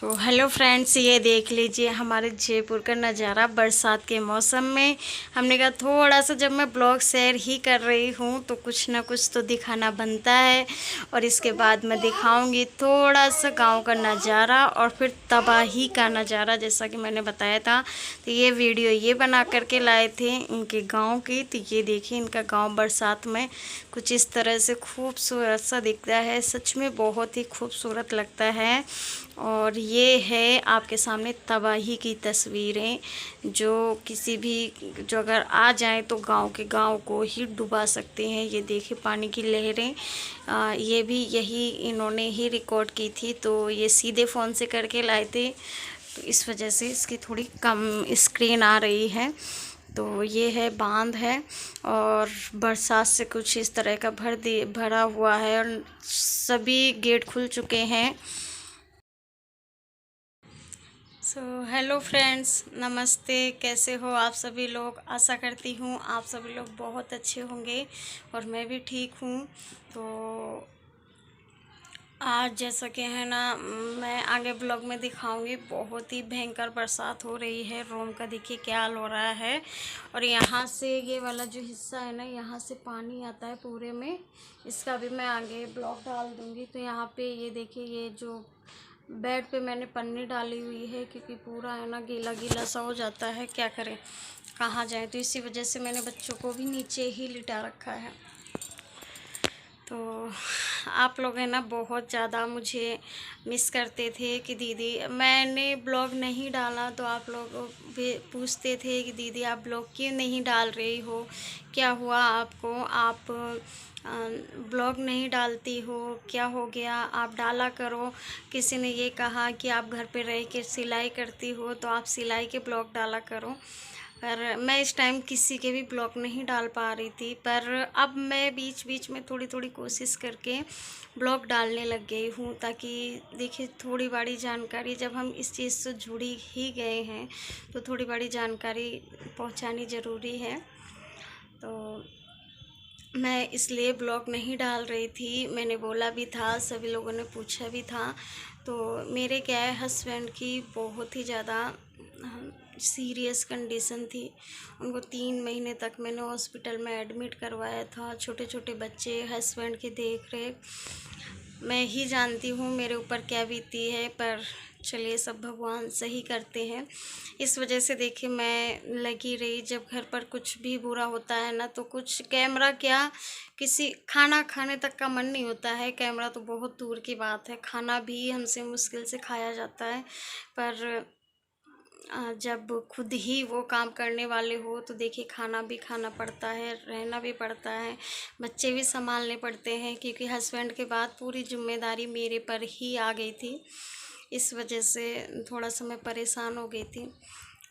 तो hello friends, ये देख लीजिए हमारे जयपुर का नज़ारा बरसात के मौसम में। हमने कहा थोड़ा सा जब मैं ब्लॉग शेयर ही कर रही हूँ तो कुछ ना कुछ तो दिखाना बनता है। और इसके बाद मैं दिखाऊंगी थोड़ा सा गांव का नज़ारा और फिर तबाही का नज़ारा, जैसा कि मैंने बताया था। तो ये वीडियो ये बना करके लाए थे इनके गाँव की। तो ये देखिए इनका गाँव बरसात में कुछ इस तरह से खूबसूरत सा दिखता है। सच में बहुत ही खूबसूरत लगता है। और ये है आपके सामने तबाही की तस्वीरें, जो किसी भी जो अगर आ जाए तो गांव को ही डुबा सकते हैं। ये देखिए पानी की लहरें, ये भी यही इन्होंने ही रिकॉर्ड की थी। तो ये सीधे फ़ोन से करके लाए थे, तो इस वजह से इसकी थोड़ी कम स्क्रीन आ रही है। तो ये है बांध है और बरसात से कुछ इस तरह का भरा हुआ है और सभी गेट खुल चुके हैं। हेलो फ्रेंड्स, नमस्ते। कैसे हो आप सभी लोग? आशा करती हूँ आप सभी लोग बहुत अच्छे होंगे और मैं भी ठीक हूँ। तो आज जैसा कि है ना, मैं आगे ब्लॉग में दिखाऊंगी। बहुत ही भयंकर बरसात हो रही है। रोम का देखिए क्या हाल हो रहा है। और यहाँ से ये वाला जो हिस्सा है ना, यहाँ से पानी आता है पूरे में। इसका भी मैं आगे ब्लॉग डाल दूँगी। तो यहाँ पे ये देखिए, ये जो बेड पे मैंने पन्नी डाली हुई है, क्योंकि पूरा है ना गीला गीला सा हो जाता है। क्या करें, कहाँ जाए। तो इसी वजह से मैंने बच्चों को भी नीचे ही लिटा रखा है। तो आप लोग हैं ना बहुत ज़्यादा मुझे मिस करते थे कि दीदी, मैंने ब्लॉग नहीं डाला तो आप लोग भी पूछते थे कि दीदी आप ब्लॉग क्यों नहीं डाल रही हो, क्या हुआ आपको, आप ब्लॉग नहीं डालती हो, क्या हो गया, आप डाला करो। किसी ने ये कहा कि आप घर पे रह के सिलाई करती हो तो आप सिलाई के ब्लॉग डाला करो। पर मैं इस टाइम किसी के भी ब्लॉग नहीं डाल पा रही थी। पर अब मैं बीच बीच में थोड़ी थोड़ी कोशिश करके ब्लॉग डालने लग गई हूँ, ताकि देखिए थोड़ी बड़ी जानकारी, जब हम इस चीज़ से जुड़ी ही गए हैं तो थोड़ी बड़ी जानकारी पहुँचानी ज़रूरी है। तो मैं इसलिए ब्लॉग नहीं डाल रही थी। मैंने बोला भी था, सभी लोगों ने पूछा भी था। तो मेरे क्या है, हस्बैंड की बहुत ही ज़्यादा सीरियस कंडीशन थी। उनको 3 महीने तक मैंने हॉस्पिटल में एडमिट करवाया था। छोटे छोटे बच्चे, हस्बैंड की देख रेख मैं ही जानती हूँ मेरे ऊपर क्या बीती है। पर चलिए, सब भगवान सही करते हैं। इस वजह से देखिए मैं लगी रही। जब घर पर कुछ भी बुरा होता है ना, तो कुछ कैमरा क्या, किसी खाना खाने तक का मन नहीं होता है। कैमरा तो बहुत दूर की बात है, खाना भी हमसे मुश्किल से खाया जाता है। पर जब खुद ही वो काम करने वाले हो तो देखिए खाना भी खाना पड़ता है, रहना भी पड़ता है, बच्चे भी संभालने पड़ते हैं। क्योंकि हस्बैंड के बाद पूरी जिम्मेदारी मेरे पर ही आ गई थी। इस वजह से थोड़ा सा मैं परेशान हो गई थी।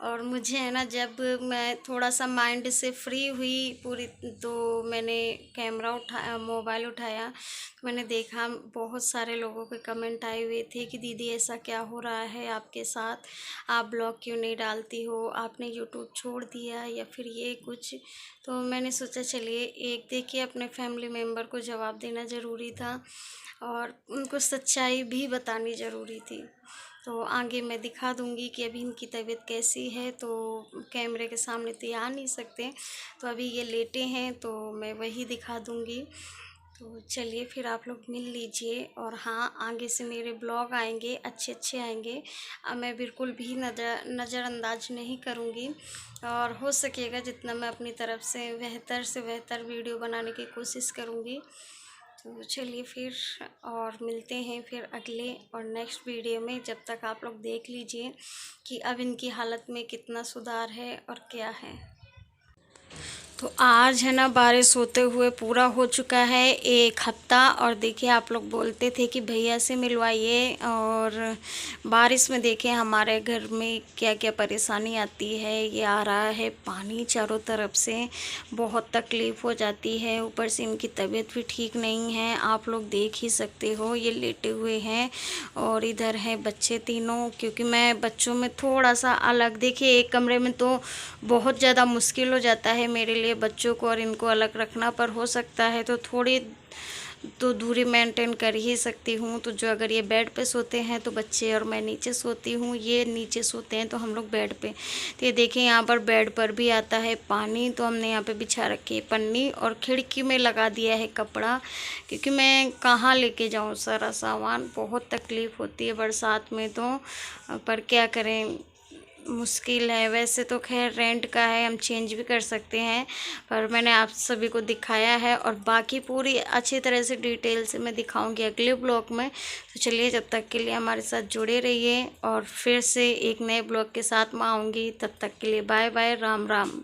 और मुझे है ना, जब मैं थोड़ा सा माइंड से फ्री हुई पूरी, तो मैंने कैमरा उठाया, मोबाइल उठाया, तो मैंने देखा बहुत सारे लोगों के कमेंट आए हुए थे कि दीदी ऐसा क्या हो रहा है आपके साथ, आप ब्लॉग क्यों नहीं डालती हो, आपने यूट्यूब छोड़ दिया या फिर ये कुछ। तो मैंने सोचा चलिए एक देखिए अपने फैमिली मेम्बर को जवाब देना ज़रूरी था और उनको सच्चाई भी बतानी ज़रूरी थी। तो आगे मैं दिखा दूंगी कि अभी इनकी तबीयत कैसी है। तो कैमरे के सामने तो आ नहीं सकते, तो अभी ये लेटे हैं तो मैं वही दिखा दूंगी। तो चलिए फिर आप लोग मिल लीजिए। और हाँ, आगे से मेरे ब्लॉग आएंगे, अच्छे अच्छे आएंगे। अब मैं बिल्कुल भी नज़रअंदाज नहीं करूँगी और हो सकेगा जितना मैं अपनी तरफ से बेहतर वीडियो बनाने की कोशिश करूँगी। तो चलिए फिर, और मिलते हैं फिर अगले और नेक्स्ट वीडियो में। जब तक आप लोग देख लीजिए कि अब इनकी हालत में कितना सुधार है और क्या है। तो आज है ना, बारिश होते हुए पूरा हो चुका है 1 हफ्ता। और देखिए आप लोग बोलते थे कि भैया से मिलवाइए, और बारिश में देखिए हमारे घर में क्या क्या परेशानी आती है। ये आ रहा है पानी चारों तरफ से, बहुत तकलीफ़ हो जाती है। ऊपर से इनकी तबीयत भी ठीक नहीं है, आप लोग देख ही सकते हो। ये लेटे हुए हैं और इधर हैं बच्चे तीनों। क्योंकि मैं बच्चों में थोड़ा सा अलग, देखिए एक कमरे में तो बहुत ज़्यादा मुश्किल हो जाता है मेरे लिए बच्चों को और इनको अलग रखना। पर हो सकता है तो थोड़ी तो दूरी मेंटेन कर ही सकती हूँ। तो जो अगर ये बेड पे सोते हैं तो बच्चे और मैं नीचे सोती हूँ, ये नीचे सोते हैं तो हम लोग बेड पे। तो ये देखिए यहाँ पर बेड पर भी आता है पानी, तो हमने यहाँ पे बिछा रखी है पन्नी और खिड़की में लगा दिया है कपड़ा, क्योंकि मैं कहाँ लेके जाऊँ सारा सामान, बहुत तकलीफ़ होती है बरसात में तो। पर क्या करें, मुश्किल है। वैसे तो खैर रेंट का है, हम चेंज भी कर सकते हैं, पर मैंने आप सभी को दिखाया है और बाकी पूरी अच्छी तरह से डिटेल से मैं दिखाऊंगी अगले ब्लॉग में। तो चलिए, जब तक के लिए हमारे साथ जुड़े रहिए और फिर से एक नए ब्लॉग के साथ मैं आऊँगी। तब तक के लिए बाय बाय, राम राम।